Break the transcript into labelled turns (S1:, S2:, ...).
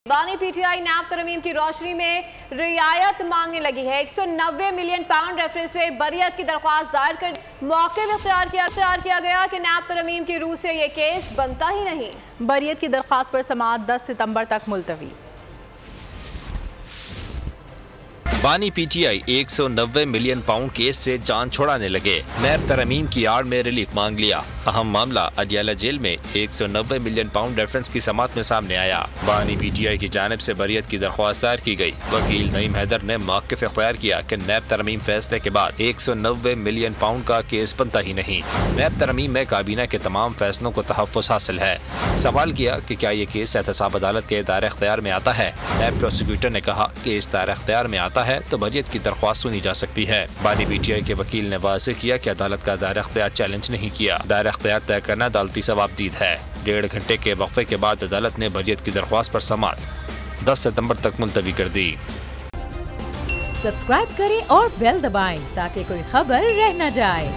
S1: बानी पीटीआई नैब तरमीम की रोशनी में रियायत मांगने लगी है। 190 मिलियन पाउंड रेफरेंस पे बरियत की दरख्वास्त दायर कर मौके में इख्तियार किया गया कि नैब तरमीम की रूह से ये केस बनता ही नहीं।
S2: बरियत की दरख्वास्त पर समाअत 10 सितंबर तक मुलतवी।
S3: बानी पीटीआई 190 मिलियन पाउंड केस से जान छुड़ाने लगे। नैब तरमीम की आड़ में रिलीफ मांग लिया। अहम मामला अडियाला जेल में 190 मिलियन पाउंड रेफरेंस की समाअत में सामने आया। बानी पीटीआई की जानिब से बरियत की दरख्वास्त दायर की गई। वकील नईम हैदर ने मौक़िफ़ इख्तियार किया कि नैब तरमीम फैसले के बाद 190 मिलियन पाउंड का केस बनता ही नहीं। नैब तरमीम में काबीना के तमाम फैसलों को तहफ़्फ़ुज़ हासिल है। सवाल किया कि क्या ये केस एहतसाब अदालत के दायरे इख्तियार में आता है। नैब प्रोसिक्यूटर ने कहा कि इस दायरे इख्तियार में आता है तो बरियत की दरख्वास्त सुनी जा सकती है। बानी पीटीआई के वकील ने वाज़ेह किया कि अदालत का दायरा इख्तियार चैलेंज नहीं किया। दायरा इख्तियार तय करना अदालती सवाबदीद है। 1.5 घंटे के वक्फे के बाद अदालत ने बरियत की दरख्वास्त पर समाअत 10 सितंबर तक मुलतवी कर दी।
S4: सब्सक्राइब करें और बेल दबाएं ताकि कोई खबर रह न जाए।